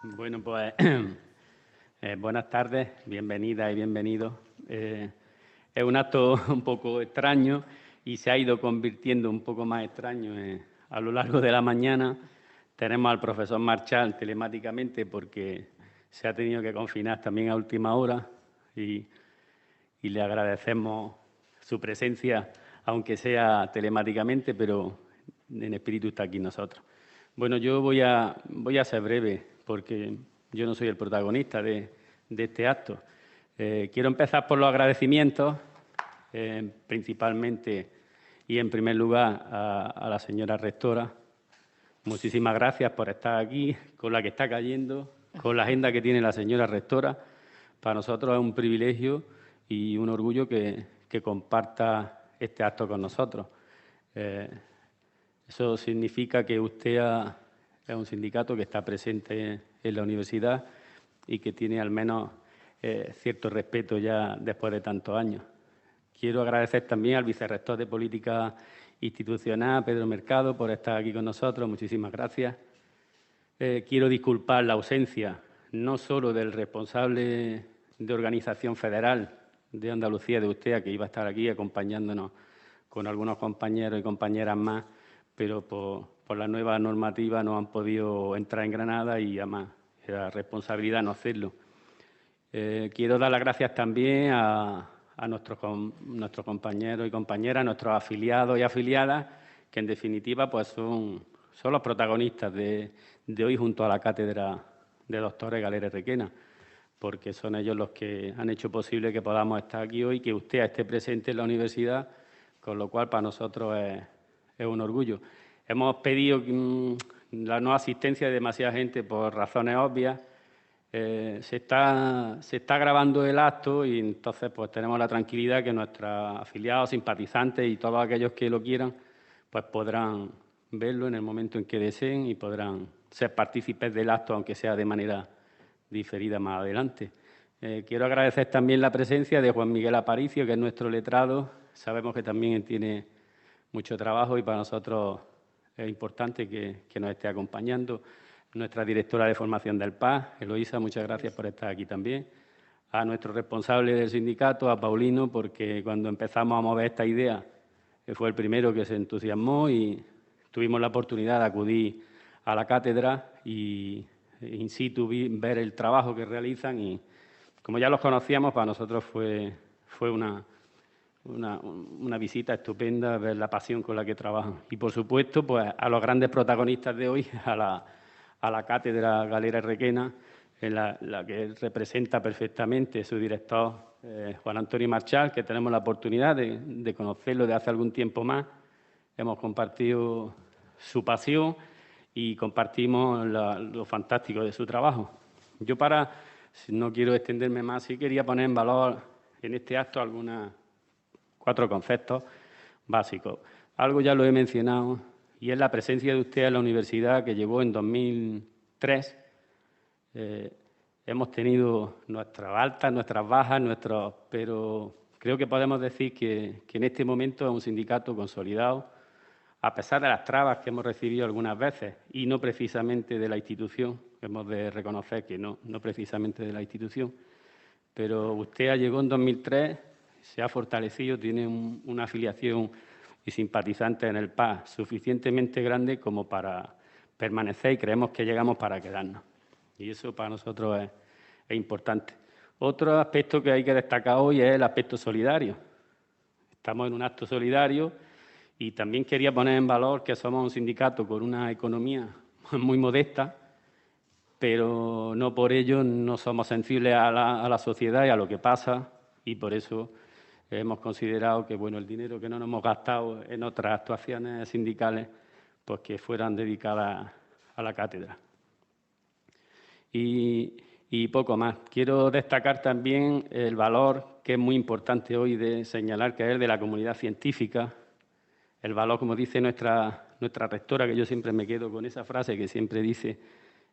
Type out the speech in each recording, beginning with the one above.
Bueno, pues buenas tardes, bienvenidas y bienvenidos. Es un acto un poco extraño y se ha ido convirtiendo un poco más extraño a lo largo de la mañana. Tenemos al profesor Marchal telemáticamente porque se ha tenido que confinar también a última hora y le agradecemos su presencia, aunque sea telemáticamente, pero en espíritu está aquí nosotros. Bueno, yo voy a ser breve porque yo no soy el protagonista de este acto. Quiero empezar por los agradecimientos, principalmente y en primer lugar a la señora rectora. Muchísimas gracias por estar aquí, con la que está cayendo, con la agenda que tiene la señora rectora. Para nosotros es un privilegio y un orgullo que comparta este acto con nosotros. Eso significa que usted es un sindicato que está presente en la universidad y que tiene al menos cierto respeto ya después de tantos años. Quiero agradecer también al vicerrector de Política Institucional, Pedro Mercado, por estar aquí con nosotros. Muchísimas gracias. Quiero disculpar la ausencia no solo del responsable de Organización Federal de Andalucía, de usted, que iba a estar aquí acompañándonos con algunos compañeros y compañeras más, pero por la nueva normativa no han podido entrar en Granada y además era responsabilidad no hacerlo. Quiero dar las gracias también a nuestros compañeros y compañeras, nuestros afiliados y afiliadas, que en definitiva pues son los protagonistas de hoy junto a la Cátedra de Doctores Galera y Requena, porque son ellos los que han hecho posible que podamos estar aquí hoy, que usted esté presente en la universidad, con lo cual para nosotros es un orgullo. Hemos pedido la no asistencia de demasiada gente por razones obvias. Se está grabando el acto y entonces pues tenemos la tranquilidad que nuestros afiliados, simpatizantes y todos aquellos que lo quieran pues podrán verlo en el momento en que deseen y podrán ser partícipes del acto, aunque sea de manera diferida más adelante. Quiero agradecer también la presencia de Juan Miguel Aparicio, que es nuestro letrado. Sabemos que también tiene mucho trabajo y para nosotros es importante que nos esté acompañando. Nuestra directora de formación del PAS, Eloísa, muchas gracias por estar aquí también. A nuestro responsable del sindicato, a Paulino, porque cuando empezamos a mover esta idea, fue el primero que se entusiasmó y tuvimos la oportunidad de acudir a la cátedra y in situ ver el trabajo que realizan y como ya los conocíamos, para nosotros fue una visita estupenda, ver la pasión con la que trabajan. Y, por supuesto, pues a los grandes protagonistas de hoy, a la Cátedra Galera y Requena, en la que representa perfectamente su director, Juan Antonio Marchal, que tenemos la oportunidad de conocerlo de hace algún tiempo más. Hemos compartido su pasión y compartimos lo fantástico de su trabajo. Yo no quiero extenderme más, sí quería poner en valor en este acto algunas 4 conceptos básicos. Algo ya lo he mencionado y es la presencia de usted en la universidad que llevó en 2003. Hemos tenido nuestras altas, nuestras bajas, pero creo que podemos decir que en este momento es un sindicato consolidado, a pesar de las trabas que hemos recibido algunas veces y no precisamente de la institución, hemos de reconocer que no precisamente de la institución, pero usted llegó en 2003, se ha fortalecido, tiene una afiliación y simpatizantes en el PAS suficientemente grande como para permanecer y creemos que llegamos para quedarnos. Y eso para nosotros es importante. Otro aspecto que hay que destacar hoy es el aspecto solidario. Estamos en un acto solidario y también quería poner en valor que somos un sindicato con una economía muy modesta, pero no por ello no somos sensibles a la sociedad y a lo que pasa y por eso hemos considerado que bueno, el dinero que no nos hemos gastado en otras actuaciones sindicales pues que fueran dedicadas a la cátedra. Y poco más. Quiero destacar también el valor que es muy importante hoy de señalar, que es el de la comunidad científica. El valor, como dice nuestra rectora, que yo siempre me quedo con esa frase que siempre dice,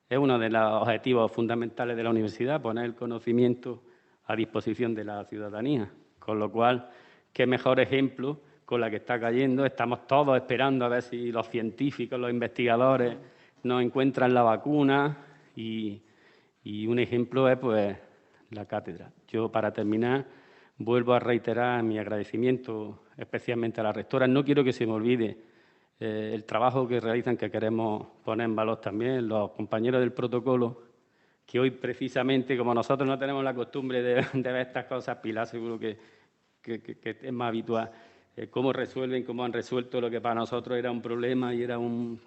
es uno de los objetivos fundamentales de la universidad, poner el conocimiento a disposición de la ciudadanía. Con lo cual, qué mejor ejemplo con la que está cayendo. Estamos todos esperando a ver si los científicos, los investigadores nos encuentran la vacuna y Y un ejemplo es, pues, la cátedra. Yo, para terminar, vuelvo a reiterar mi agradecimiento especialmente a la rectora. No quiero que se me olvide el trabajo que realizan, que queremos poner en valor también, los compañeros del protocolo, que hoy precisamente, como nosotros no tenemos la costumbre de ver estas cosas, Pilar seguro que es más habitual, cómo resuelven, cómo han resuelto lo que para nosotros era un problema y estábamos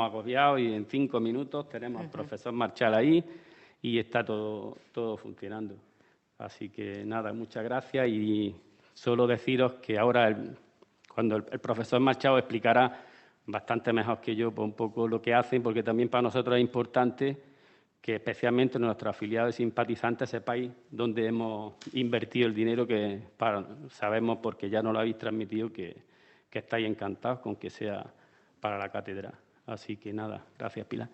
agobiados, y en 5 minutos tenemos al profesor Marchal ahí y está todo funcionando. Así que nada, muchas gracias, y solo deciros que ahora, cuando el profesor Marchal explicará bastante mejor que yo, pues, un poco lo que hacen, porque también para nosotros es importante que especialmente nuestros afiliados y simpatizantes sepáis dónde hemos invertido el dinero, que sabemos, porque ya nos lo habéis transmitido, que estáis encantados con que sea para la cátedra. Así que nada, gracias, Pilar.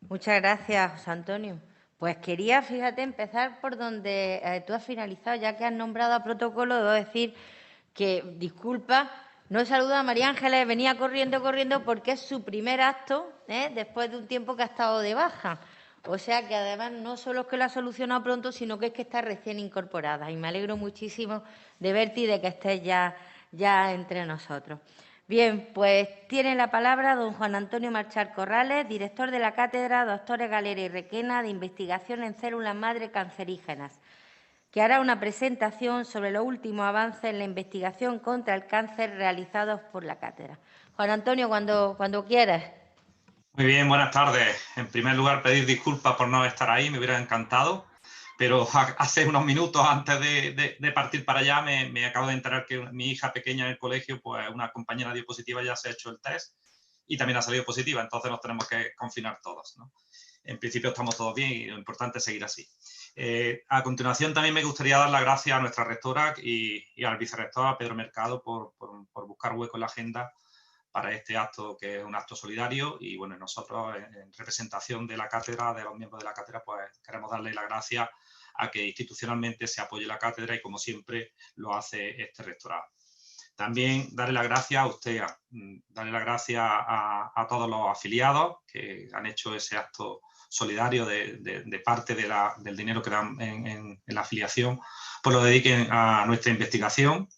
Muchas gracias, José Antonio. Pues quería, fíjate, empezar por donde tú has finalizado, ya que has nombrado a protocolo. Debo decir que, disculpa, no he saludado a María Ángeles, venía corriendo porque es su primer acto, después de un tiempo que ha estado de baja. O sea que además no solo es que lo ha solucionado pronto, sino que es que está recién incorporada. Y me alegro muchísimo de verte y de que estés ya entre nosotros. Bien, pues tiene la palabra don Juan Antonio Marchal Corrales, director de la Cátedra Doctores Galera y Requena de Investigación en Células Madre Cancerígenas, que hará una presentación sobre los últimos avances en la investigación contra el cáncer realizados por la cátedra. Juan Antonio, cuando quieras. Muy bien, buenas tardes. En primer lugar, pedir disculpas por no estar ahí, me hubiera encantado, pero hace unos minutos antes de partir para allá me acabo de enterar que mi hija pequeña en el colegio, pues una compañera dio positiva, ya se ha hecho el test y también ha salido positiva, entonces nos tenemos que confinar todos, ¿no? En principio estamos todos bien y lo importante es seguir así. A continuación, también me gustaría dar las gracias a nuestra rectora y al vicerrector, a Pedro Mercado, por buscar hueco en la agenda para este acto, que es un acto solidario. Y bueno, nosotros, en representación de la cátedra, de los miembros de la cátedra, pues queremos darle las gracias a que institucionalmente se apoye la cátedra, y como siempre lo hace este rectorado. También darle las gracias a usted, darle las gracias a todos los afiliados que han hecho ese acto solidario de parte del dinero que dan en la afiliación, pues lo dediquen a nuestra investigación.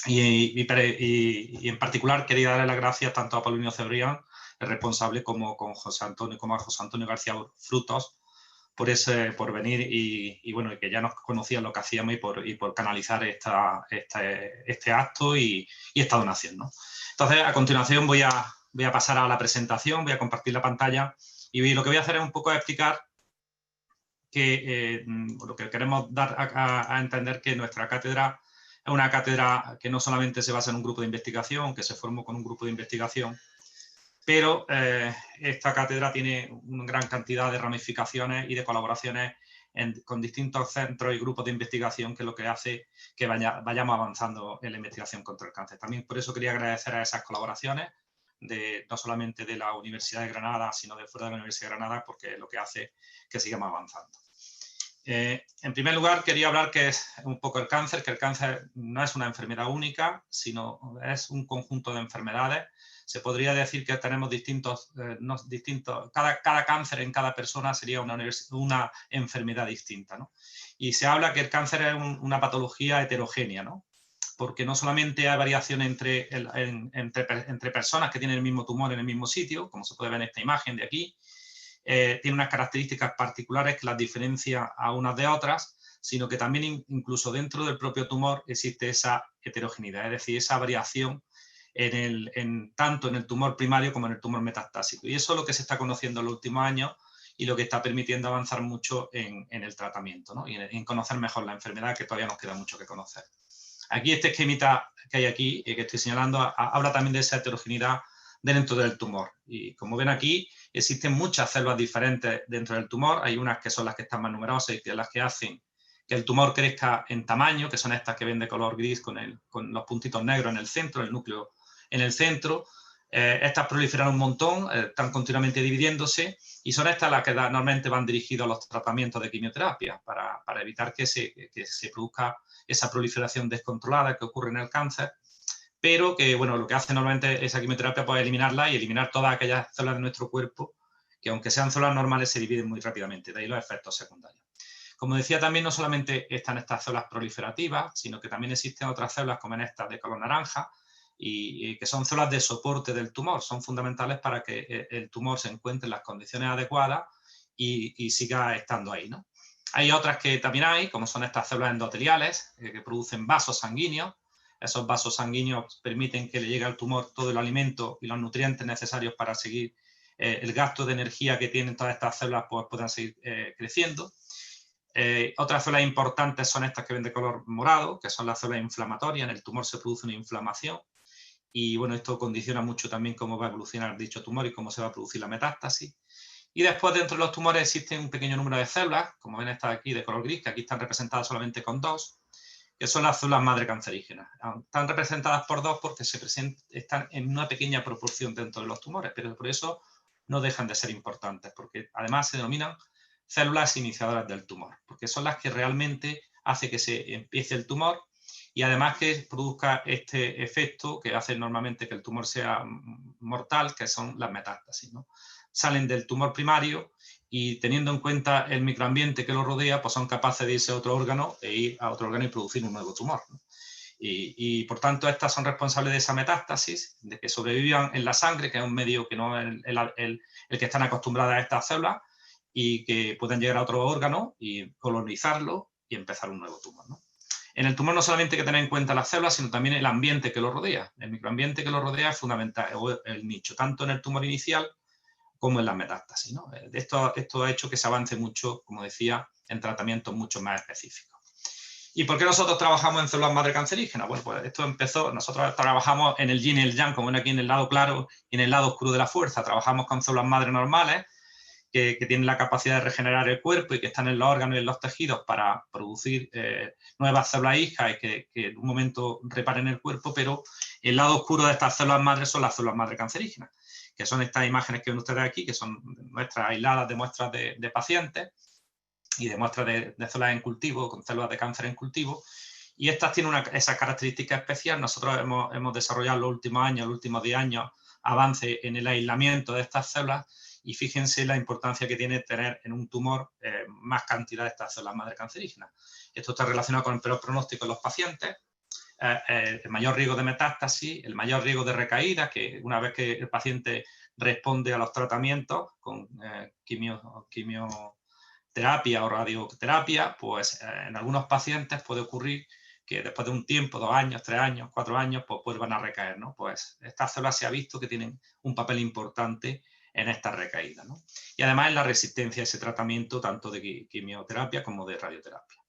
Y en particular quería darle las gracias tanto a Paulinho Cebrián, el responsable, como a José Antonio García Frutos, por venir y bueno, que ya nos conocían lo que hacíamos, y por canalizar este acto y esta donación, ¿no? Entonces, a continuación voy a pasar a la presentación, voy a compartir la pantalla, y lo que voy a hacer es un poco explicar que lo que queremos dar a entender, que nuestra cátedra es una cátedra que no solamente se basa en un grupo de investigación, que se formó con un grupo de investigación, pero esta cátedra tiene una gran cantidad de ramificaciones y de colaboraciones con distintos centros y grupos de investigación, que es lo que hace que vayamos avanzando en la investigación contra el cáncer. También por eso quería agradecer a esas colaboraciones, no solamente de la Universidad de Granada, sino de fuera de la Universidad de Granada, porque es lo que hace que sigamos avanzando. En primer lugar, quería hablar que es un poco el cáncer, que el cáncer no es una enfermedad única, sino es un conjunto de enfermedades. Se podría decir que tenemos cada cáncer en cada persona sería una enfermedad distinta, ¿no? Y se habla que el cáncer es una patología heterogénea, ¿no? Porque no solamente hay variación entre personas que tienen el mismo tumor en el mismo sitio, como se puede ver en esta imagen de aquí, tiene unas características particulares que las diferencia a unas de otras, sino que también incluso dentro del propio tumor existe esa heterogeneidad, es decir, esa variación tanto en el tumor primario como en el tumor metastásico. Y eso es lo que se está conociendo en los últimos años, y lo que está permitiendo avanzar mucho en el tratamiento, ¿no? Y en conocer mejor la enfermedad, que todavía nos queda mucho que conocer. Aquí este esquemita que hay aquí, que estoy señalando, habla también de esa heterogeneidad dentro del tumor. Y como ven aquí, existen muchas células diferentes dentro del tumor. Hay unas que son las que están más numerosas y que las que hacen que el tumor crezca en tamaño, que son estas que ven de color gris con los puntitos negros en el centro, el núcleo en el centro. Estas proliferan un montón, están continuamente dividiéndose, y son estas las que normalmente van dirigidos a los tratamientos de quimioterapia para evitar que se produzca esa proliferación descontrolada que ocurre en el cáncer. pero que, bueno, lo que hace normalmente esa quimioterapia pues, es eliminarla y eliminar todas aquellas células de nuestro cuerpo que, aunque sean células normales, se dividen muy rápidamente, de ahí los efectos secundarios. Como decía, también no solamente están estas células proliferativas, sino que también existen otras células como en estas de color naranja, y que son células de soporte del tumor, son fundamentales para que el tumor se encuentre en las condiciones adecuadas y siga estando ahí, ¿no? Hay otras que también hay, como son estas células endoteliales, que producen vasos sanguíneos. Esos vasos sanguíneos permiten que le llegue al tumor todo el alimento y los nutrientes necesarios para seguir el gasto de energía que tienen todas estas células, pues puedan seguir creciendo. Otras células importantes son estas que ven de color morado, que son las células inflamatorias. En el tumor se produce una inflamación y, bueno, esto condiciona mucho también cómo va a evolucionar dicho tumor y cómo se va a producir la metástasis. Y después, dentro de los tumores existen un pequeño número de células, como ven estas aquí de color gris, que aquí están representadas solamente con 2, que son las células madre cancerígenas. Están representadas por 2 porque están en una pequeña proporción dentro de los tumores, pero por eso no dejan de ser importantes, porque además se denominan células iniciadoras del tumor, porque son las que realmente hacen que se empiece el tumor y además que produzca este efecto que hace normalmente que el tumor sea mortal, que son las metástasis, ¿no? Salen del tumor primario y, teniendo en cuenta el microambiente que lo rodea, pues son capaces de irse a otro órgano e ir a otro órgano y producir un nuevo tumor, ¿no? Y por tanto estas son responsables de esa metástasis, de que sobrevivan en la sangre, que es un medio que no es el que están acostumbradas a estas células, y que puedan llegar a otro órgano y colonizarlo y empezar un nuevo tumor, ¿no? En el tumor no solamente hay que tener en cuenta las células, sino también el ambiente que lo rodea. El microambiente que lo rodea es fundamental, el nicho, tanto en el tumor inicial como en la metástasis, ¿no? Esto ha hecho que se avance mucho, como decía, en tratamientos mucho más específicos. ¿Y por qué nosotros trabajamos en células madre cancerígenas? Bueno, pues esto empezó, nosotros trabajamos en el yin y el yang, como ven aquí en el lado claro y en el lado oscuro de la fuerza. Trabajamos con células madre normales, que tienen la capacidad de regenerar el cuerpo y que están en los órganos y en los tejidos para producir nuevas células hijas y que en un momento reparen el cuerpo, pero el lado oscuro de estas células madres son las células madre cancerígenas, que son estas imágenes que ven ustedes aquí, que son muestras aisladas de muestras de pacientes y de muestras de células en cultivo, con células de cáncer en cultivo. Y estas tienen esa característica especial. Nosotros hemos desarrollado en los últimos años, los últimos 10 años, avances en el aislamiento de estas células. Y fíjense la importancia que tiene tener en un tumor más cantidad de estas células madre cancerígenas. Esto está relacionado con el peor pronóstico en los pacientes, el mayor riesgo de metástasis, el mayor riesgo de recaída, que una vez que el paciente responde a los tratamientos con quimioterapia o radioterapia, pues en algunos pacientes puede ocurrir que después de un tiempo, 2 años, 3 años, 4 años, pues vuelvan a recaer, ¿no? Pues estas células se ha visto que tienen un papel importante en esta recaída, ¿no? Y además en la resistencia a ese tratamiento tanto de quimioterapia como de radioterapia.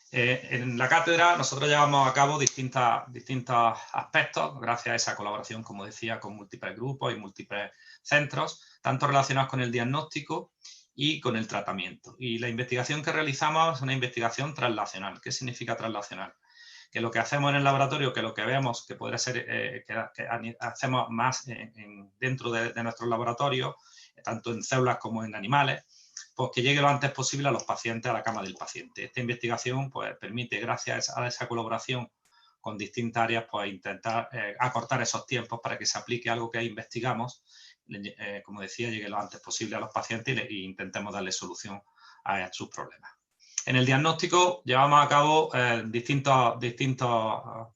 En la cátedra nosotros llevamos a cabo distintos aspectos gracias a esa colaboración, como decía, con múltiples grupos y múltiples centros, tanto relacionados con el diagnóstico y con el tratamiento. Y la investigación que realizamos es una investigación translacional. ¿Qué significa translacional? Que lo que hacemos en el laboratorio, que lo que vemos que podría ser, que hacemos más dentro de nuestros laboratorios, tanto en células como en animales, pues que llegue lo antes posible a los pacientes, a la cama del paciente. Esta investigación pues, permite, gracias a esa colaboración con distintas áreas, pues intentar acortar esos tiempos para que se aplique algo que investigamos, como decía, llegue lo antes posible a los pacientes e intentemos darle solución a sus problemas. En el diagnóstico llevamos a cabo distintos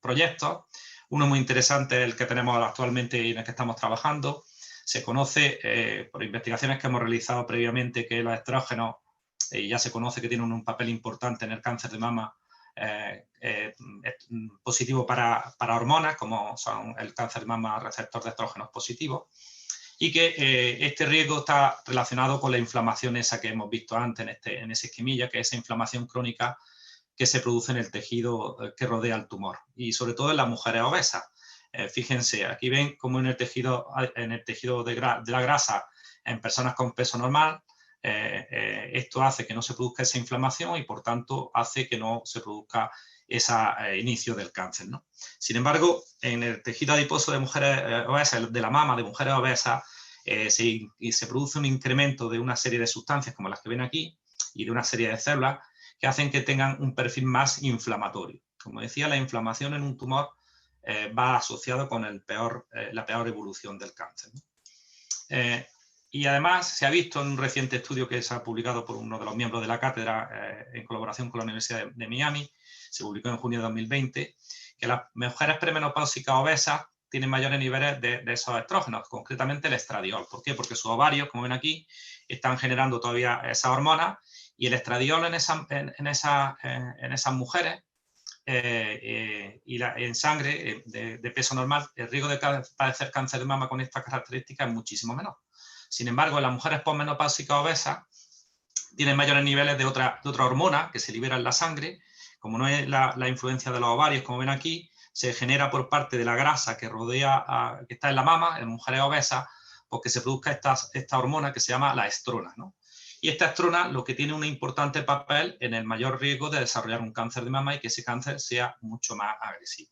proyectos. Uno muy interesante es el que tenemos actualmente y en el que estamos trabajando. Se conoce por investigaciones que hemos realizado previamente que los estrógenos, ya se conoce que tienen un papel importante en el cáncer de mama positivo para hormonas, como son el cáncer de mama receptor de estrógenos positivos, y que este riesgo está relacionado con la inflamación esa que hemos visto antes en esa esquemilla, que es esa inflamación crónica que se produce en el tejido que rodea el tumor, y sobre todo en las mujeres obesas. Fíjense, aquí ven cómo en el tejido de la grasa en personas con peso normal, esto hace que no se produzca esa inflamación y por tanto hace que no se produzca ese inicio del cáncer, ¿no? Sin embargo, en el tejido adiposo de mujeres obesas, de la mama de mujeres obesas, se produce un incremento de una serie de sustancias como las que ven aquí y de una serie de células que hacen que tengan un perfil más inflamatorio. Como decía, la inflamación en un tumor va asociado con la peor evolución del cáncer, ¿no? Y además se ha visto en un reciente estudio que se ha publicado por uno de los miembros de la cátedra en colaboración con la Universidad de Miami, se publicó en junio de 2020, que las mujeres premenopáusicas obesas tienen mayores niveles de esos estrógenos, concretamente el estradiol. ¿Por qué? Porque sus ovarios, como ven aquí, están generando todavía esas hormonas y el estradiol en esas mujeres y en sangre de peso normal, el riesgo de padecer cáncer de mama con estas características es muchísimo menor. Sin embargo, en las mujeres posmenopáusicas obesas tienen mayores niveles de otra hormona que se libera en la sangre. Como no es la influencia de los ovarios, como ven aquí, se genera por parte de la grasa que rodea, que está en la mama, en mujeres obesas, porque se produzca esta hormona que se llama la estrona, ¿no? Y esta estrona lo que tiene un importante papel en el mayor riesgo de desarrollar un cáncer de mama y que ese cáncer sea mucho más agresivo.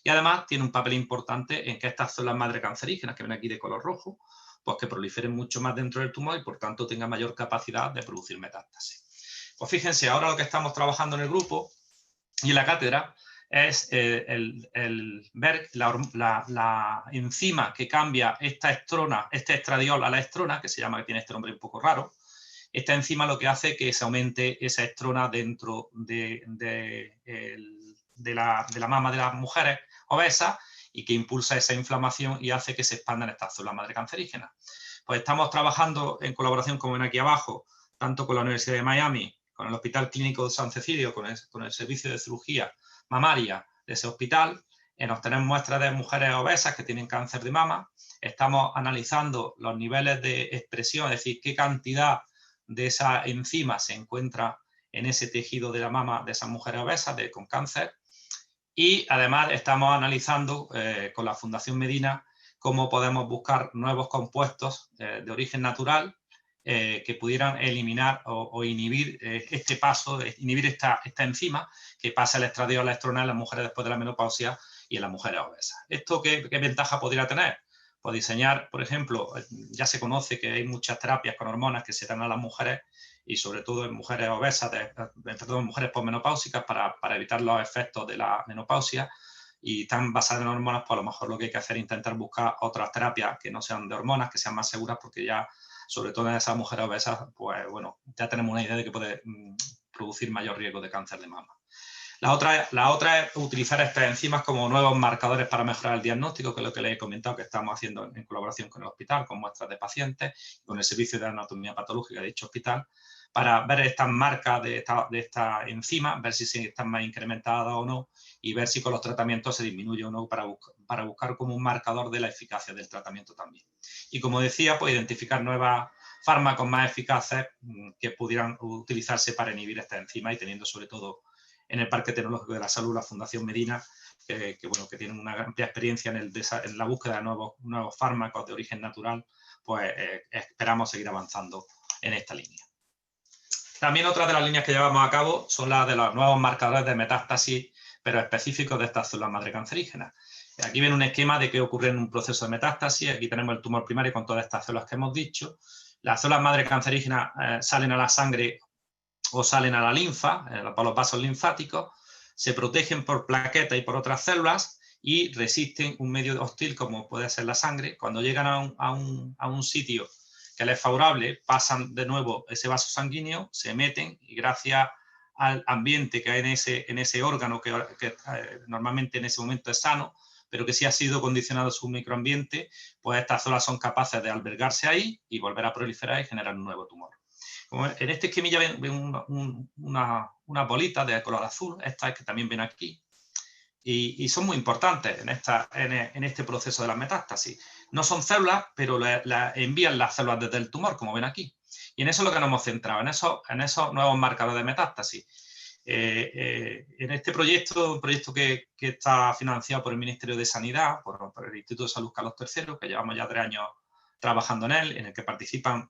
Y además tiene un papel importante en que estas células madre cancerígenas, que ven aquí de color rojo, pues que proliferen mucho más dentro del tumor y por tanto tengan mayor capacidad de producir metástasis. Pues fíjense, ahora lo que estamos trabajando en el grupo y en la cátedra es el ver la enzima que cambia esta estrona, este estradiol a la estrona, que se llama, que tiene este nombre un poco raro. Esta enzima lo que hace es que se aumente esa estrona dentro de la mama de las mujeres obesas y que impulsa esa inflamación y hace que se expandan estas células madre cancerígenas. Pues estamos trabajando en colaboración, como ven aquí abajo, tanto con la Universidad de Miami, con el Hospital Clínico de San Cecilio, con el servicio de cirugía mamaria de ese hospital, en obtener muestras de mujeres obesas que tienen cáncer de mama. Estamos analizando los niveles de expresión, es decir, qué cantidad de esa enzima se encuentra en ese tejido de la mama de esas mujeres obesas con cáncer. Y además estamos analizando con la Fundación Medina cómo podemos buscar nuevos compuestos de origen natural que pudieran eliminar o inhibir este paso, inhibir esta enzima que pasa el estradiol a la estrona en las mujeres después de la menopausia y en las mujeres obesas. ¿Esto qué ventaja podría tener? Pues diseñar, por ejemplo, ya se conoce que hay muchas terapias con hormonas que se dan a las mujeres y sobre todo en mujeres obesas, mujeres posmenopáusicas para evitar los efectos de la menopausia y están basadas en hormonas, pues a lo mejor lo que hay que hacer es intentar buscar otras terapias que no sean de hormonas, que sean más seguras, porque ya, sobre todo en esas mujeres obesas, pues bueno, ya tenemos una idea de que puede producir mayor riesgo de cáncer de mama. La otra es utilizar estas enzimas como nuevos marcadores para mejorar el diagnóstico, que es lo que les he comentado que estamos haciendo en colaboración con el hospital, con muestras de pacientes, con el servicio de anatomía patológica de dicho hospital, para ver estas marcas de esta enzima, ver si están más incrementadas o no, y ver si con los tratamientos se disminuye o no, para buscar como un marcador de la eficacia del tratamiento también. Y como decía, pues identificar nuevos fármacos más eficaces que pudieran utilizarse para inhibir esta enzima y teniendo sobre todo en el Parque Tecnológico de la Salud la Fundación Medina, que tiene una amplia experiencia en la búsqueda de nuevos fármacos de origen natural, pues esperamos seguir avanzando en esta línea. También otra de las líneas que llevamos a cabo son las de los nuevos marcadores de metástasis, pero específicos de estas células madre cancerígenas. Aquí ven un esquema de qué ocurre en un proceso de metástasis. Aquí tenemos el tumor primario con todas estas células que hemos dicho. Las células madre cancerígenas salen a la sangre o salen a la linfa, por los vasos linfáticos, se protegen por plaquetas y por otras células y resisten un medio hostil como puede ser la sangre. Cuando llegan a un sitio que les es favorable, pasan de nuevo ese vaso sanguíneo, se meten y gracias al ambiente que hay en ese órgano que normalmente en ese momento es sano, pero que sí ha sido condicionado su microambiente, pues estas células son capaces de albergarse ahí y volver a proliferar y generar un nuevo tumor. Como en este esquemilla ven una bolita de color azul, estas que también ven aquí, y son muy importantes en este proceso de la metástasis. No son células, pero envían las células desde el tumor, como ven aquí. Y en eso es lo que nos hemos centrado, en esos nuevos marcadores de metástasis. En este proyecto, un proyecto que está financiado por el Ministerio de Sanidad, por el Instituto de Salud Carlos III, que llevamos ya 3 años trabajando en él, en el que participan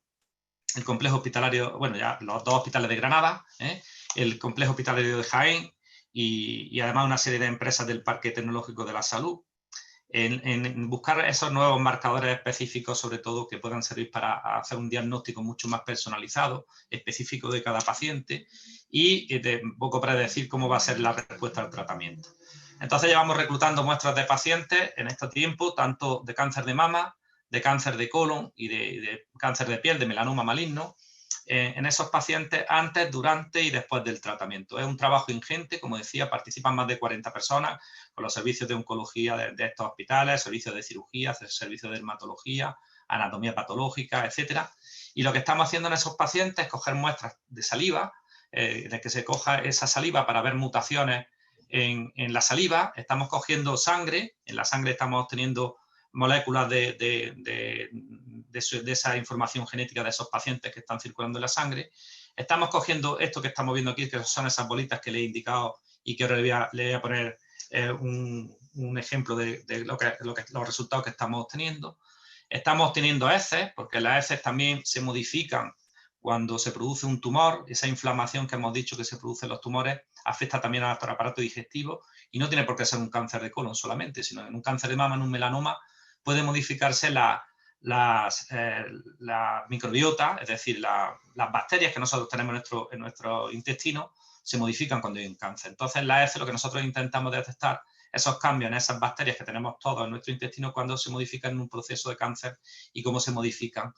el complejo hospitalario, bueno, ya los 2 hospitales de Granada, el complejo hospitalario de Jaén y además una serie de empresas del Parque Tecnológico de la Salud, en buscar esos nuevos marcadores específicos, sobre todo, que puedan servir para hacer un diagnóstico mucho más personalizado, específico de cada paciente y un poco predecir cómo va a ser la respuesta al tratamiento. Entonces llevamos reclutando muestras de pacientes en este tiempo, tanto de cáncer de mama, de cáncer de colon y de cáncer de piel, de melanoma maligno, en esos pacientes antes, durante y después del tratamiento. Es un trabajo ingente, como decía, participan más de 40 personas con los servicios de oncología de estos hospitales, servicios de cirugía, servicios de dermatología, anatomía patológica, etcétera. Y lo que estamos haciendo en esos pacientes es coger muestras de saliva, de que se coja esa saliva para ver mutaciones en la saliva. Estamos cogiendo sangre, en la sangre estamos obteniendo moléculas de esa información genética de esos pacientes que están circulando en la sangre. Estamos cogiendo esto que estamos viendo aquí, que son esas bolitas que le he indicado y que ahora le voy a poner un ejemplo de los resultados que estamos obteniendo. Estamos obteniendo heces, porque las heces también se modifican cuando se produce un tumor. Esa inflamación que hemos dicho que se produce en los tumores afecta también al aparato digestivo y no tiene por qué ser un cáncer de colon solamente, sino en un cáncer de mama, en un melanoma, puede modificarse la microbiota, es decir, las bacterias que nosotros tenemos en nuestro intestino se modifican cuando hay un cáncer. Entonces, la ECE lo que nosotros intentamos detectar esos cambios en esas bacterias que tenemos todos en nuestro intestino cuando se modifican en un proceso de cáncer y cómo se modifican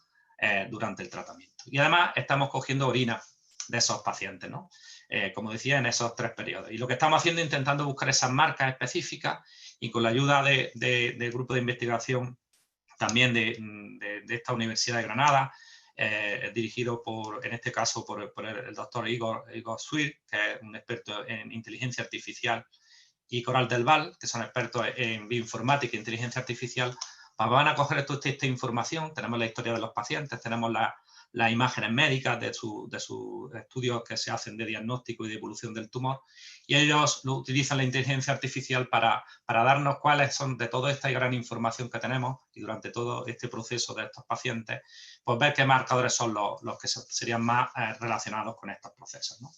durante el tratamiento. Y además estamos cogiendo orina de esos pacientes, ¿no? Como decía, en esos 3 periodos. Y lo que estamos haciendo es intentando buscar esas marcas específicas y con la ayuda del grupo de investigación también de esta Universidad de Granada, dirigido en este caso por el doctor Igor Swift, que es un experto en inteligencia artificial, y Coral del Val, que son expertos en bioinformática e inteligencia artificial, pues van a coger toda esta información. Tenemos la historia de los pacientes, tenemos las imágenes médicas de sus estudios que se hacen de diagnóstico y de evolución del tumor, y ellos utilizan la inteligencia artificial para darnos cuáles son, de toda esta gran información que tenemos y durante todo este proceso de estos pacientes, pues ver qué marcadores son los que serían más relacionados con estos procesos, ¿no?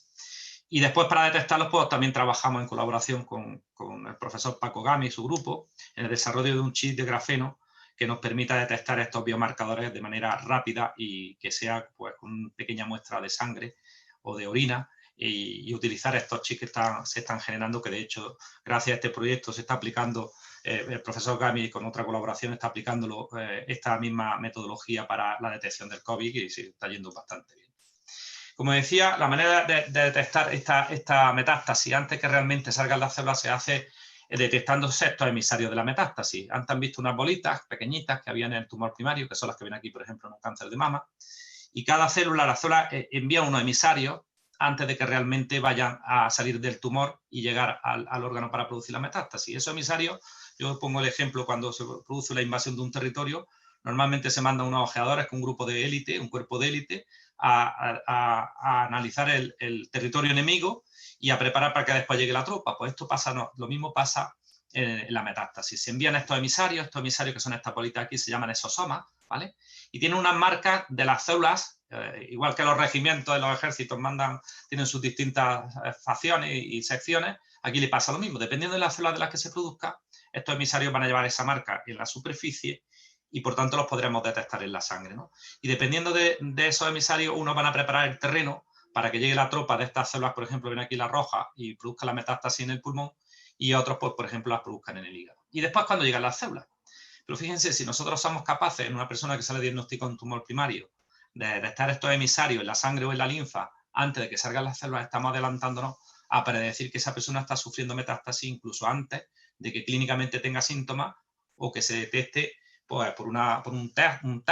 Y después, para detectarlos, pues también trabajamos en colaboración con el profesor Paco Gami y su grupo en el desarrollo de un chip de grafeno que nos permita detectar estos biomarcadores de manera rápida y que sea pues con una pequeña muestra de sangre o de orina, y utilizar estos chips que se están generando, que de hecho, gracias a este proyecto se está aplicando, el profesor Gami con otra colaboración está aplicando esta misma metodología para la detección del COVID y se está yendo bastante bien. Como decía, la manera de detectar esta metástasis antes que realmente salgan las células se hace detectando estos emisarios de la metástasis. Antes han visto unas bolitas pequeñitas que había en el tumor primario, que son las que ven aquí, por ejemplo, en un cáncer de mama, y cada célula, la célula envía unos emisarios antes de que realmente vayan a salir del tumor y llegar al órgano para producir la metástasis. Esos emisarios, yo os pongo el ejemplo, cuando se produce la invasión de un territorio, normalmente se mandan unos ojeadores con un grupo de élite, un cuerpo de élite, a analizar el territorio enemigo y a preparar para que después llegue la tropa. Pues esto pasa, no, lo mismo pasa en la metástasis. Se envían estos emisarios que son estas bolitas aquí, se llaman exosomas, ¿vale? Y tienen unas marcas de las células, igual que los regimientos de los ejércitos tienen sus distintas facciones y secciones, aquí le pasa lo mismo. Dependiendo de las células de las que se produzca, estos emisarios van a llevar esa marca en la superficie y por tanto los podremos detectar en la sangre, ¿no? Y dependiendo de esos emisarios, unos van a preparar el terreno para que llegue la tropa de estas células, por ejemplo, ven aquí la roja, y produzca la metástasis en el pulmón, y otros, pues, por ejemplo, las produzcan en el hígado. Y después, cuando llegan las células. Pero fíjense, si nosotros somos capaces, en una persona que sale diagnosticada un tumor primario, de detectar estos emisarios en la sangre o en la linfa antes de que salgan las células, estamos adelantándonos a predecir que esa persona está sufriendo metástasis incluso antes de que clínicamente tenga síntomas o que se detecte pues, por un TAC, un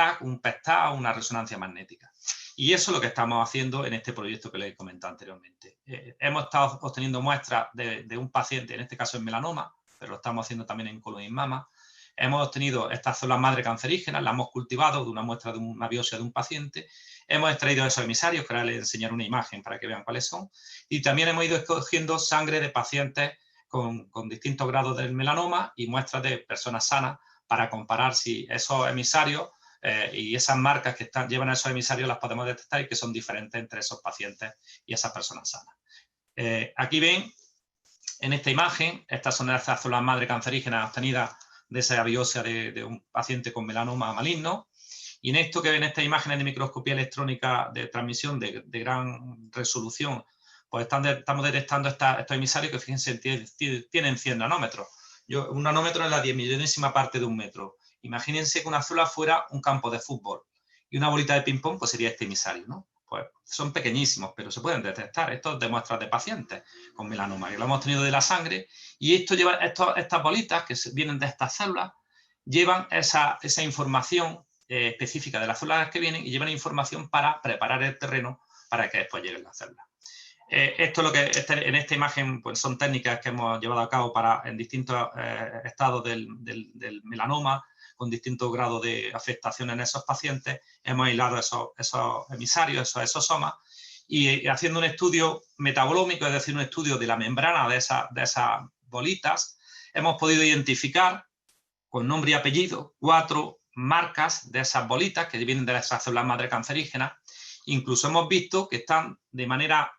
PET-TAC o una resonancia magnética. Y eso es lo que estamos haciendo en este proyecto que les he comentado anteriormente. Hemos estado obteniendo muestras de un paciente, en este caso en melanoma, pero lo estamos haciendo también en colon y mama. Hemos obtenido estas células madre cancerígenas, las hemos cultivado de una muestra de una biopsia de un paciente. Hemos extraído esos emisarios, que ahora les enseñaré una imagen para que vean cuáles son. Y también hemos ido escogiendo sangre de pacientes con distintos grados del melanoma y muestras de personas sanas para comparar si esos emisarios y esas marcas que llevan a esos emisarios las podemos detectar y que son diferentes entre esos pacientes y esas personas sanas. Aquí ven, en esta imagen, estas son las células madre cancerígenas obtenidas de esa biopsia de un paciente con melanoma maligno. Y en esto que ven estas imágenes de microscopía electrónica de transmisión de gran resolución, pues estamos detectando estos emisarios que, fíjense, tienen 100 nanómetros. Un nanómetro es la 10.000.000ª parte de un metro. Imagínense que una célula fuera un campo de fútbol y una bolita de ping-pong pues sería este emisario, ¿no? Pues son pequeñísimos, pero se pueden detectar. Esto es de muestras de pacientes con melanoma, que lo hemos tenido de la sangre, y estas bolitas que vienen de estas células llevan esa información específica de las células que vienen, y llevan información para preparar el terreno para que después lleguen las células. Esto es lo que en esta imagen pues, son técnicas que hemos llevado a cabo en distintos estados del melanoma, con distintos grados de afectación en esos pacientes. Hemos aislado esos emisarios, esos exosomas, y haciendo un estudio metabolómico, es decir, un estudio de la membrana de esas bolitas, hemos podido identificar con nombre y apellido 4 marcas de esas bolitas que vienen de esas células madre cancerígenas. Incluso hemos visto que están de manera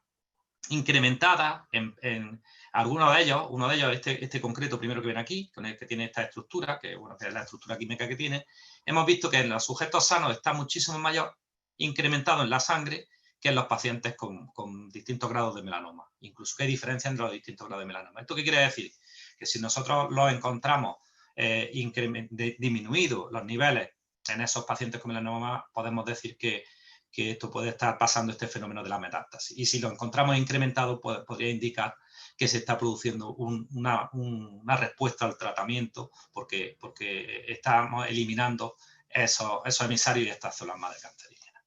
incrementada en algunos de ellos, uno de ellos, este concreto primero que ven aquí, con el que tiene esta estructura, que es la estructura química que tiene. Hemos visto que en los sujetos sanos está muchísimo mayor incrementado en la sangre que en los pacientes con distintos grados de melanoma. Incluso que hay diferencia entre los distintos grados de melanoma. ¿Esto qué quiere decir? Que si nosotros los encontramos disminuidos los niveles en esos pacientes con melanoma, podemos decir que esto puede estar pasando este fenómeno de la metástasis. Y si lo encontramos incrementado, pues podría indicar que se está produciendo una respuesta al tratamiento porque estamos eliminando esos emisarios y estas células madre cancerígenas.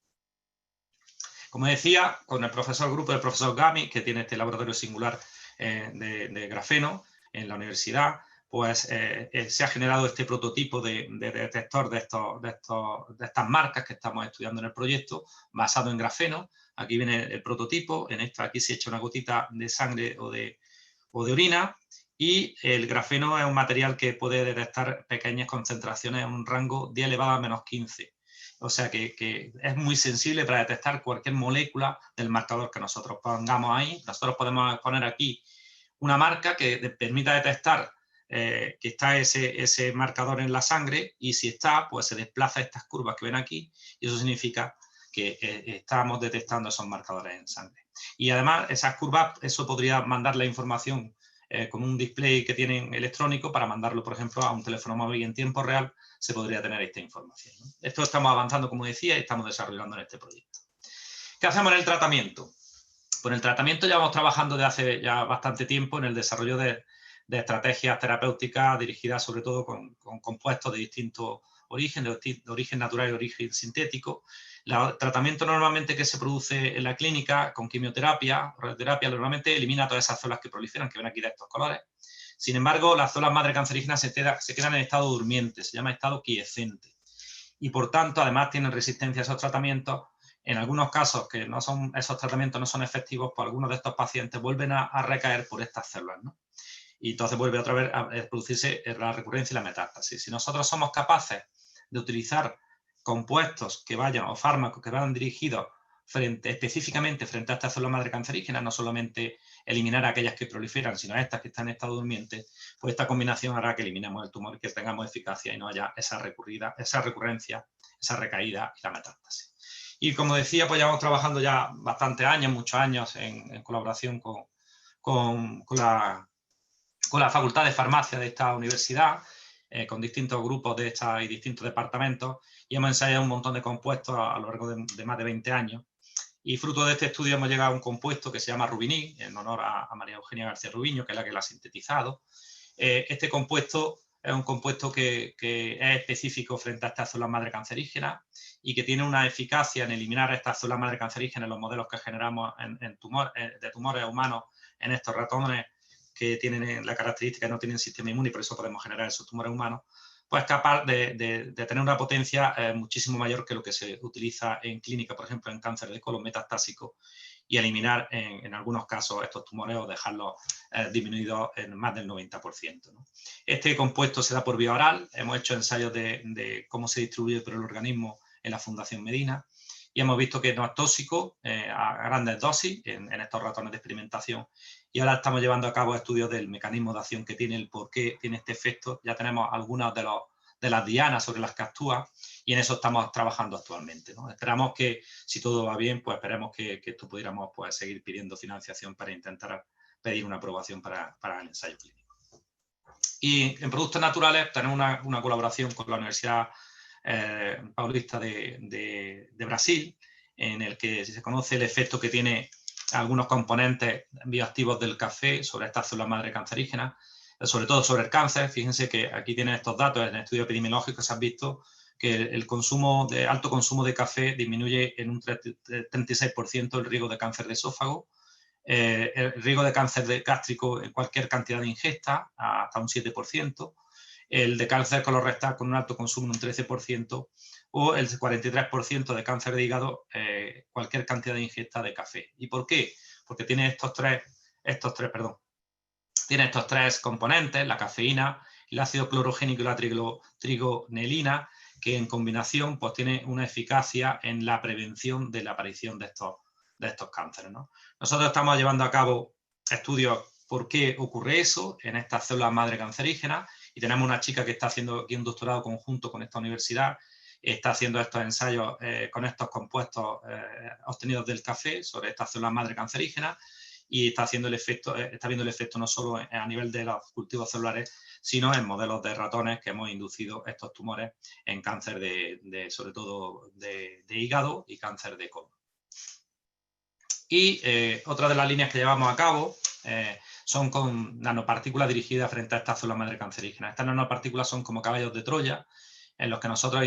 Como decía, con el grupo del profesor Gami, que tiene este laboratorio singular de grafeno en la universidad, pues se ha generado este prototipo de detector de estas marcas que estamos estudiando en el proyecto, basado en grafeno. Aquí viene el prototipo, aquí se echa una gotita de sangre o de orina, y el grafeno es un material que puede detectar pequeñas concentraciones en un rango 10 elevado a menos 15. O sea que es muy sensible para detectar cualquier molécula del marcador que nosotros pongamos ahí. Nosotros podemos poner aquí una marca que permita detectar que está ese marcador en la sangre, y si está, pues se desplaza estas curvas que ven aquí, y eso significa que estamos detectando esos marcadores en sangre. Y además, esas curvas, eso podría mandar la información con un display que tienen electrónico para mandarlo, por ejemplo, a un teléfono móvil, y en tiempo real se podría tener esta información, ¿no? Esto estamos avanzando, como decía, y estamos desarrollando en este proyecto. ¿Qué hacemos en el tratamiento? Pues en el tratamiento ya vamos trabajando desde hace ya bastante tiempo en el desarrollo de estrategias terapéuticas dirigidas sobre todo con compuestos de distintos orígenes, de origen natural y origen sintético. El tratamiento normalmente que se produce en la clínica con quimioterapia o radioterapia normalmente elimina todas esas células que proliferan, que ven aquí de estos colores. Sin embargo, las células madre cancerígenas se quedan en estado durmiente, se llama estado quiescente. Y por tanto, además tienen resistencia a esos tratamientos. En algunos casos que esos tratamientos no son efectivos, pues algunos de estos pacientes vuelven a recaer por estas células, ¿no? Y entonces vuelve otra vez a producirse la recurrencia y la metástasis. Si nosotros somos capaces de utilizar compuestos que vayan, o fármacos que vayan dirigidos específicamente frente a estas células madre cancerígenas, no solamente eliminar aquellas que proliferan, sino estas que están en estado durmiente, pues esta combinación hará que eliminemos el tumor y que tengamos eficacia y no haya esa recurrencia, esa recaída y la metástasis. Y como decía, pues llevamos trabajando ya bastantes años, muchos años, en colaboración con la Facultad de Farmacia de esta universidad, con distintos grupos y distintos departamentos, y hemos ensayado un montón de compuestos a lo largo de más de 20 años. Y fruto de este estudio hemos llegado a un compuesto que se llama Rubini, en honor a María Eugenia García Rubiño, que es la que lo ha sintetizado. Este compuesto es un compuesto que es específico frente a estas células madre cancerígenas y que tiene una eficacia en eliminar estas células madre cancerígenas en los modelos que generamos de tumores humanos en estos ratones que tienen la característica de no tienen sistema inmune, y por eso podemos generar esos tumores humanos, pues capaz de tener una potencia muchísimo mayor que lo que se utiliza en clínica, por ejemplo, en cáncer de colon metastásico, y eliminar en algunos casos estos tumores o dejarlos disminuidos en más del 90%, ¿no? Este compuesto se da por vía oral. Hemos hecho ensayos de cómo se distribuye por el organismo en la Fundación Medina, y hemos visto que no es tóxico a grandes dosis en estos ratones de experimentación, y ahora estamos llevando a cabo estudios del mecanismo de acción que tiene, el por qué tiene este efecto. Ya tenemos algunos de las dianas sobre las que actúa, y en eso estamos trabajando actualmente, ¿no? Esperamos que, si todo va bien, pues esperemos que esto pudiéramos pues, seguir pidiendo financiación para intentar pedir una aprobación para el ensayo clínico. Y en productos naturales tenemos una colaboración con la Universidad Paulista de Brasil, en el que se conoce el efecto que tiene algunos componentes bioactivos del café sobre estas células madre cancerígenas, sobre todo sobre el cáncer. Fíjense que aquí tienen estos datos, en el estudio epidemiológico se han visto que el consumo de alto consumo de café disminuye en un 36% el riesgo de cáncer de esófago, el riesgo de cáncer gástrico en cualquier cantidad de ingesta, hasta un 7%, el de cáncer colorectal con un alto consumo en un 13%, o el 43% de cáncer de hígado, cualquier cantidad de ingesta de café. ¿Y por qué? Porque tiene estos tres componentes, la cafeína, el ácido clorogénico y la trigonelina, que en combinación pues, tiene una eficacia en la prevención de la aparición de estos cánceres, ¿no? Nosotros estamos llevando a cabo estudios por qué ocurre eso en estas células madre cancerígenas, y tenemos una chica que está haciendo aquí un doctorado conjunto con esta universidad, está haciendo estos ensayos con estos compuestos obtenidos del café sobre estas células madre cancerígenas, y está viendo el efecto no solo a nivel de los cultivos celulares, sino en modelos de ratones que hemos inducido estos tumores en cáncer sobre todo de hígado y cáncer de colon. Y otra de las líneas que llevamos a cabo son con nanopartículas dirigidas frente a estas células madre cancerígenas. Estas nanopartículas son como caballos de Troya, en los que nosotros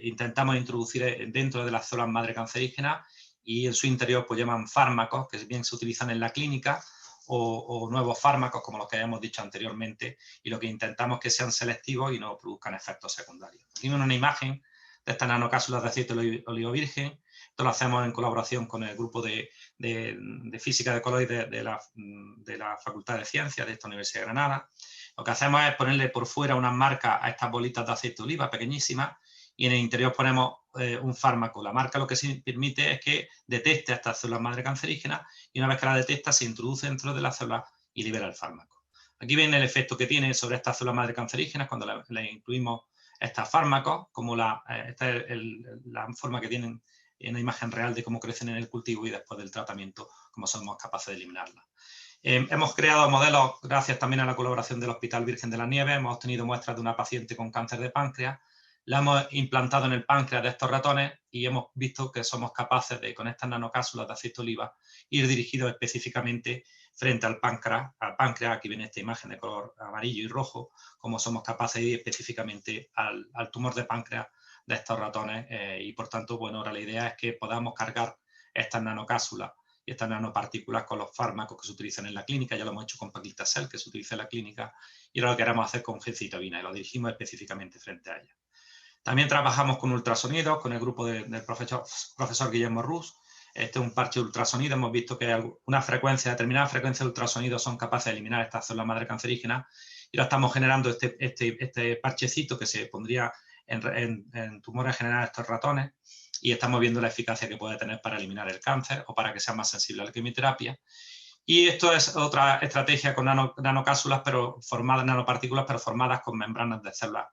intentamos introducir dentro de las células madre cancerígenas, y en su interior pues llevan fármacos que bien se utilizan en la clínica, o nuevos fármacos como los que habíamos dicho anteriormente, y lo que intentamos es que sean selectivos y no produzcan efectos secundarios. Aquí vemos una imagen de estas nanocápsulas de aceite de oliva virgen. Esto lo hacemos en colaboración con el grupo de física de colloides de la Facultad de Ciencias de esta Universidad de Granada. Lo que hacemos es ponerle por fuera unas marcas a estas bolitas de aceite de oliva pequeñísimas, y en el interior ponemos un fármaco. La marca lo que se permite es que detecte a estas células madre cancerígenas, y una vez que la detecta se introduce dentro de la célula y libera el fármaco. Aquí ven el efecto que tiene sobre estas células madre cancerígenas cuando le incluimos estos fármacos, como esta es la forma que tienen en una imagen real de cómo crecen en el cultivo, y después del tratamiento cómo somos capaces de eliminarlas. Hemos creado modelos gracias también a la colaboración del Hospital Virgen de las Nieves. Hemos obtenido muestras de una paciente con cáncer de páncreas, la hemos implantado en el páncreas de estos ratones, y hemos visto que somos capaces de, con estas nanocápsulas de aceite de oliva, ir dirigidos específicamente frente al páncreas. Aquí viene esta imagen de color amarillo y rojo, como somos capaces de ir específicamente al tumor de páncreas de estos ratones, y por tanto, bueno, ahora la idea es que podamos cargar estas nanocápsulas y estas nanopartículas con los fármacos que se utilizan en la clínica. Ya lo hemos hecho con Paclitaxel, que se utiliza en la clínica, y ahora lo queremos hacer con gencitabina, y lo dirigimos específicamente frente a ella. También trabajamos con ultrasonidos, con el grupo del profesor Guillermo Rus. Este es un parche de ultrasonido. Hemos visto que determinadas frecuencias de ultrasonido son capaces de eliminar estas células madre cancerígenas, y lo estamos generando este parchecito que se pondría en tumores generales de estos ratones, y estamos viendo la eficacia que puede tener para eliminar el cáncer o para que sea más sensible a la quimioterapia. Y esto es otra estrategia con nanocápsulas, nanopartículas, pero formadas con membranas de células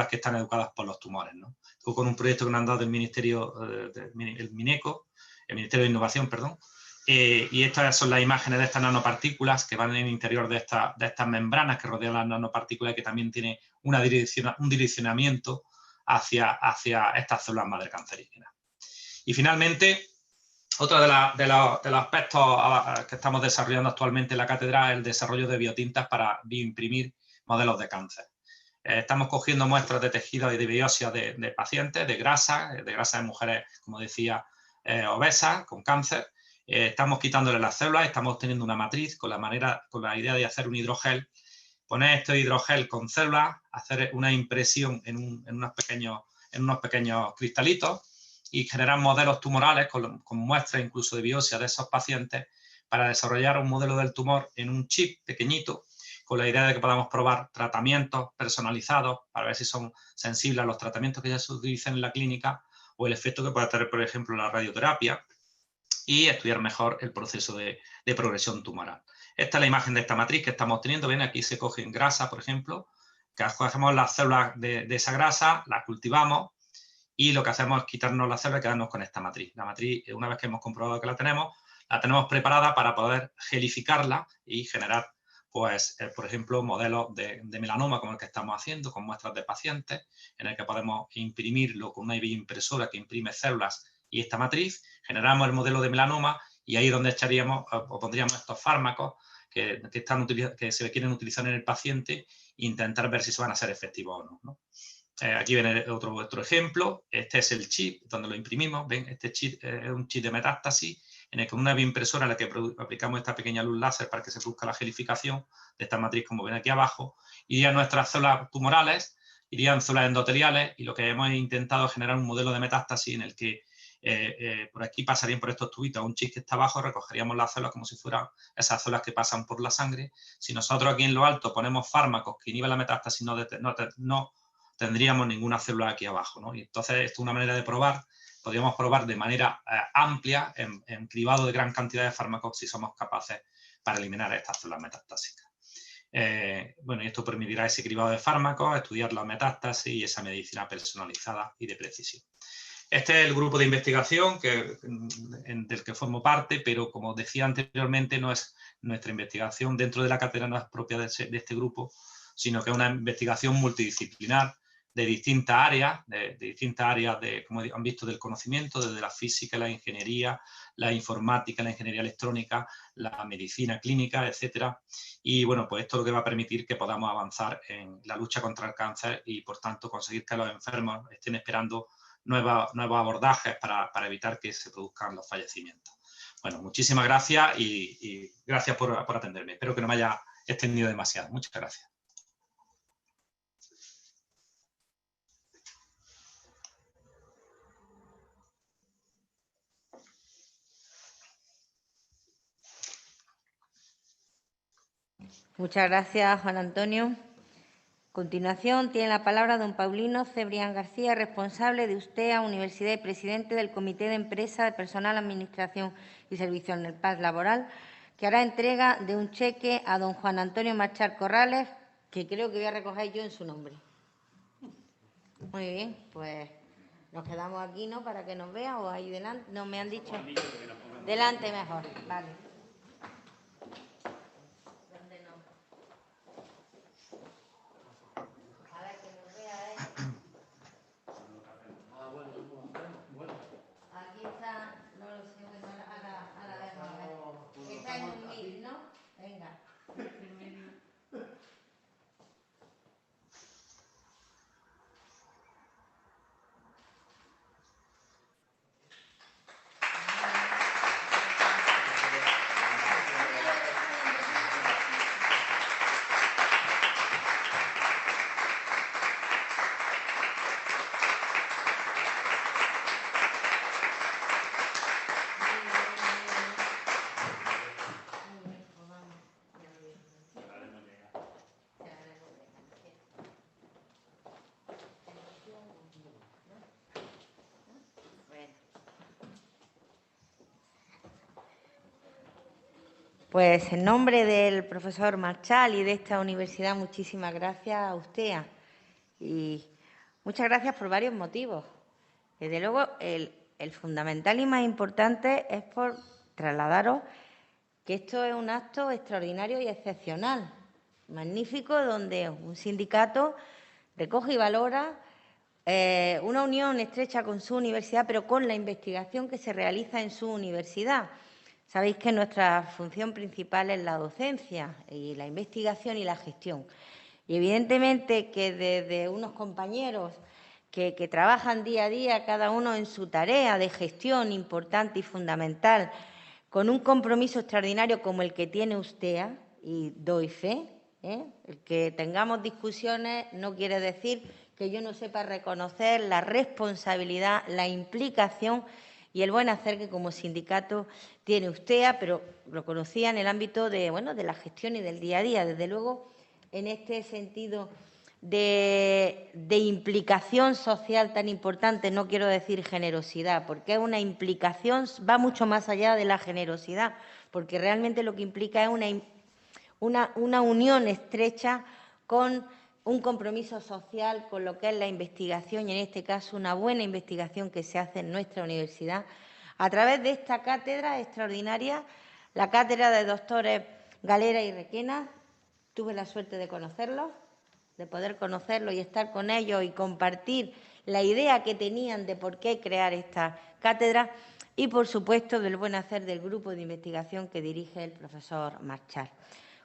que están educadas por los tumores, ¿no? Con un proyecto que nos han dado del Ministerio, el Ministerio de Innovación, perdón, y estas son las imágenes de estas nanopartículas que van en el interior de estas membranas que rodean las nanopartículas, y que también tiene un direccionamiento hacia estas células madre cancerígenas. Y finalmente, otro de los aspectos que estamos desarrollando actualmente en la cátedra es el desarrollo de biotintas para bioimprimir modelos de cáncer. Estamos cogiendo muestras de tejidos y de biopsias de pacientes, de grasa de mujeres, como decía, obesas, con cáncer. Estamos quitándole las células, estamos obteniendo una matriz con la idea de hacer un hidrogel, poner este hidrogel con células, hacer una impresión en unos pequeños cristalitos, y generar modelos tumorales con muestras incluso de biopsia de esos pacientes, para desarrollar un modelo del tumor en un chip pequeñito, con la idea de que podamos probar tratamientos personalizados para ver si son sensibles a los tratamientos que ya se utilizan en la clínica, o el efecto que puede tener, por ejemplo, la radioterapia, y estudiar mejor el proceso de progresión tumoral. Esta es la imagen de esta matriz que estamos obteniendo. Ven, aquí se cogen grasa, por ejemplo, que cogemos las células de esa grasa, las cultivamos y lo que hacemos es quitarnos las células y quedarnos con esta matriz. La matriz, una vez que hemos comprobado que la tenemos preparada para poder gelificarla y generar, pues, por ejemplo, modelos de melanoma como el que estamos haciendo, con muestras de pacientes, en el que podemos imprimirlo con una bioimpresora que imprime células y esta matriz, generamos el modelo de melanoma y ahí es donde echaríamos o pondríamos estos fármacos que se quieren utilizar en el paciente e intentar ver si se van a ser efectivos o no, ¿no? Aquí viene otro ejemplo. Este es el chip donde lo imprimimos. ¿Ven? Este chip es un chip de metástasis en el que una bioimpresora en la que aplicamos esta pequeña luz láser para que se produzca la gelificación de esta matriz, como ven aquí abajo, irían nuestras células tumorales, irían células endoteliales, y lo que hemos intentado es generar un modelo de metástasis en el que por aquí pasarían por estos tubitos un chip que está abajo, recogeríamos las células como si fueran esas células que pasan por la sangre. Si nosotros aquí en lo alto ponemos fármacos que inhiben la metástasis, no tendríamos ninguna célula aquí abajo, ¿no? Y entonces esto es una manera de probar. Podríamos probar de manera amplia en cribado de gran cantidad de fármacos si somos capaces para eliminar estas células metastásicas. Bueno, y esto permitirá ese cribado de fármacos, estudiar la metástasis y esa medicina personalizada y de precisión. Este es el grupo de investigación del que formo parte, pero como decía anteriormente, no es nuestra investigación dentro de la cátedra, no es propia de este grupo, sino que es una investigación multidisciplinar de distintas áreas, como han visto, del conocimiento, desde la física, la ingeniería, la informática, la ingeniería electrónica, la medicina clínica, etcétera. Y bueno, pues esto es lo que va a permitir que podamos avanzar en la lucha contra el cáncer y, por tanto, conseguir que los enfermos estén esperando nuevos abordajes para evitar que se produzcan los fallecimientos. Bueno, muchísimas gracias y gracias por atenderme. Espero que no me haya extendido demasiado. Muchas gracias. Muchas gracias, Juan Antonio. A continuación, tiene la palabra don Paulino Cebrián García, responsable de USTEA Universidad y presidente del Comité de Empresa de Personal, Administración y Servicios en el PAS Laboral, que hará entrega de un cheque a don Juan Antonio Marchal Corrales, que creo que voy a recoger yo en su nombre. Muy bien, pues nos quedamos aquí, ¿no?, para que nos vea, o ahí delante. No, me han dicho delante mejor. Vale. Aquí está, no lo sé, ahora vemos, a ver. Está en un mil, ¿no? Venga. Pues en nombre del profesor Marchal y de esta universidad, muchísimas gracias a USTEA. Y muchas gracias por varios motivos. Desde luego, el fundamental y más importante es por trasladaros que esto es un acto extraordinario y excepcional, magnífico, donde un sindicato recoge y valora una unión estrecha con su universidad, pero con la investigación que se realiza en su universidad. Sabéis que nuestra función principal es la docencia y la investigación y la gestión. Y evidentemente que desde unos compañeros que trabajan día a día, cada uno en su tarea de gestión importante y fundamental, con un compromiso extraordinario como el que tiene USTEA, y doy fe, el que tengamos discusiones no quiere decir que yo no sepa reconocer la responsabilidad, la implicación y el buen hacer que como sindicato tiene USTEA, pero lo conocía en el ámbito de la gestión y del día a día. Desde luego, en este sentido de implicación social tan importante, no quiero decir generosidad, porque es una implicación, va mucho más allá de la generosidad, porque realmente lo que implica es una unión estrecha con un compromiso social con lo que es la investigación y, en este caso, una buena investigación que se hace en nuestra universidad a través de esta cátedra extraordinaria, la cátedra de doctores Galera y Requena. Tuve la suerte de conocerlos, de poder conocerlos y estar con ellos y compartir la idea que tenían de por qué crear esta cátedra y, por supuesto, del buen hacer del grupo de investigación que dirige el profesor Marchal.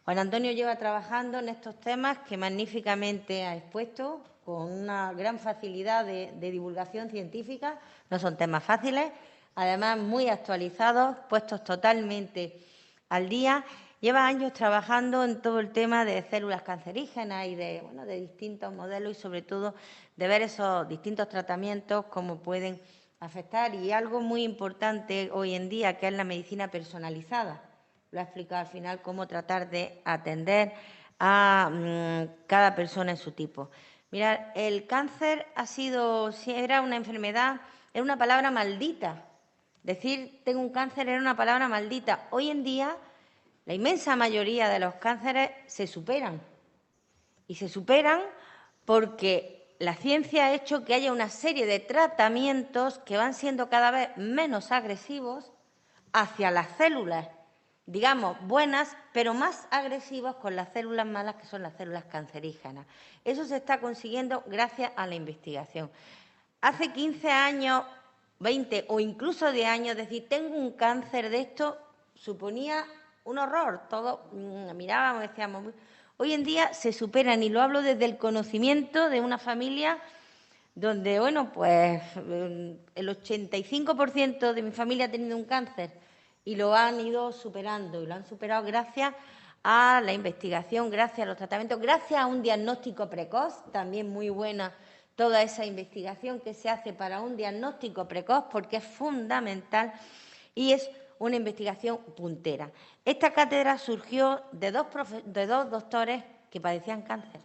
Juan Antonio lleva trabajando en estos temas que magníficamente ha expuesto, con una gran facilidad de divulgación científica. No son temas fáciles, además muy actualizados, puestos totalmente al día. Lleva años trabajando en todo el tema de células cancerígenas y de distintos modelos y, sobre todo, de ver esos distintos tratamientos, cómo pueden afectar. Y algo muy importante hoy en día, que es la medicina personalizada. Lo ha explicado al final, cómo tratar de atender a cada persona en su tipo. Mirad, el cáncer era una enfermedad, era una palabra maldita. Decir tengo un cáncer era una palabra maldita. Hoy en día, la inmensa mayoría de los cánceres se superan. Y se superan porque la ciencia ha hecho que haya una serie de tratamientos que van siendo cada vez menos agresivos hacia las células, digamos, buenas, pero más agresivos con las células malas, que son las células cancerígenas. Eso se está consiguiendo gracias a la investigación. Hace 15 años, 20 o incluso 10 años, decir tengo un cáncer de esto suponía un horror. Todos mirábamos y decíamos. Hoy en día se superan, y lo hablo desde el conocimiento de una familia donde, pues el 85% de mi familia ha tenido un cáncer y lo han ido superando, y lo han superado gracias a la investigación, gracias a los tratamientos, gracias a un diagnóstico precoz, también muy buena toda esa investigación que se hace para un diagnóstico precoz, porque es fundamental y es una investigación puntera. Esta cátedra surgió de dos doctores que padecían cáncer,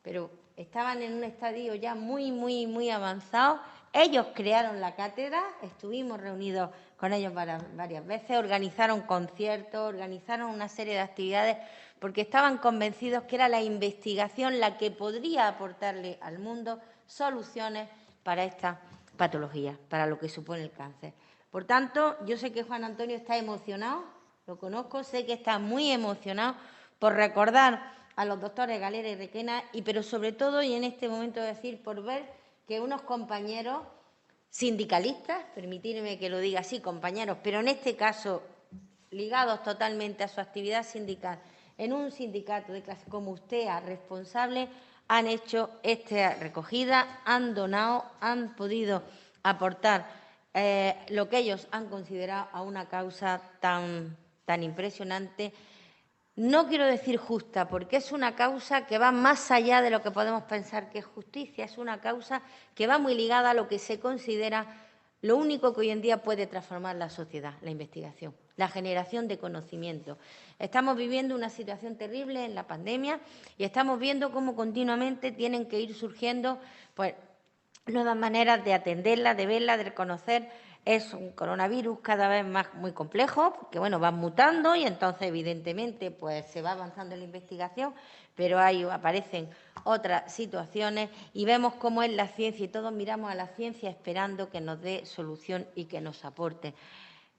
pero estaban en un estadio ya muy avanzado. Ellos crearon la cátedra, estuvimos reunidos con ellos varias veces, organizaron conciertos, organizaron una serie de actividades, porque estaban convencidos que era la investigación la que podría aportarle al mundo soluciones para esta patología, para lo que supone el cáncer. Por tanto, yo sé que Juan Antonio está emocionado, lo conozco, sé que está muy emocionado por recordar a los doctores Galera y Requena, pero sobre todo, y en este momento decir, por ver que unos compañeros sindicalistas, permitirme que lo diga así, compañeros, pero en este caso ligados totalmente a su actividad sindical, en un sindicato de clase como USTEA, responsable, han hecho esta recogida, han donado, han podido aportar lo que ellos han considerado a una causa tan impresionante. No quiero decir justa, porque es una causa que va más allá de lo que podemos pensar que es justicia. Es una causa que va muy ligada a lo que se considera lo único que hoy en día puede transformar la sociedad, la investigación, la generación de conocimiento. Estamos viviendo una situación terrible en la pandemia y estamos viendo cómo continuamente tienen que ir surgiendo nuevas maneras de atenderla, de verla, de reconocer. Es un coronavirus cada vez más muy complejo, porque van mutando y entonces evidentemente se va avanzando en la investigación, pero ahí aparecen otras situaciones y vemos cómo es la ciencia, y todos miramos a la ciencia esperando que nos dé solución y que nos aporte.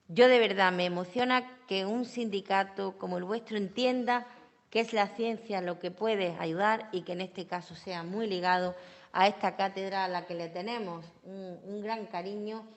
Yo de verdad me emociona que un sindicato como el vuestro entienda que es la ciencia lo que puede ayudar, y que en este caso sea muy ligado a esta cátedra a la que le tenemos un gran cariño.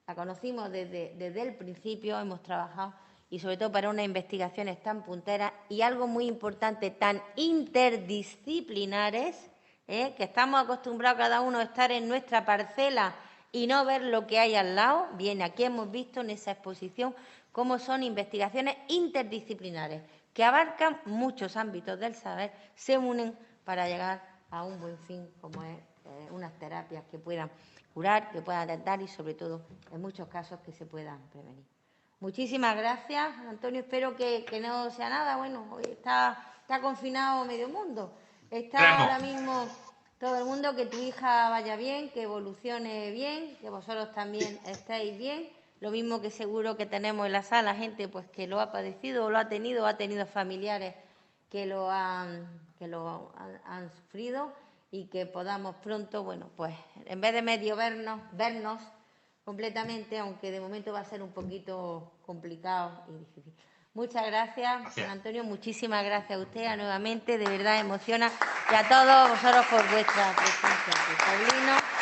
La conocimos desde el principio, hemos trabajado, y sobre todo para unas investigaciones tan punteras y algo muy importante, tan interdisciplinares, que estamos acostumbrados cada uno a estar en nuestra parcela y no ver lo que hay al lado. Bien, aquí hemos visto en esa exposición cómo son investigaciones interdisciplinares que abarcan muchos ámbitos del saber, se unen para llegar a un buen fin, como es unas terapias que puedan curar, que puedan tratar y, sobre todo, en muchos casos, que se puedan prevenir. Muchísimas gracias, Antonio. Espero que no sea nada. Hoy está confinado medio mundo. Está ahora mismo todo el mundo, que tu hija vaya bien, que evolucione bien, que vosotros también estéis bien. Lo mismo que seguro que tenemos en la sala gente que lo ha padecido o lo ha tenido familiares que lo han sufrido y que podamos pronto, bueno, pues en vez de medio vernos completamente, aunque de momento va a ser un poquito complicado y difícil. Muchas gracias, don Antonio. Muchísimas gracias a usted nuevamente. De verdad emociona. Y a todos vosotros por vuestra presencia aquí. Paulino.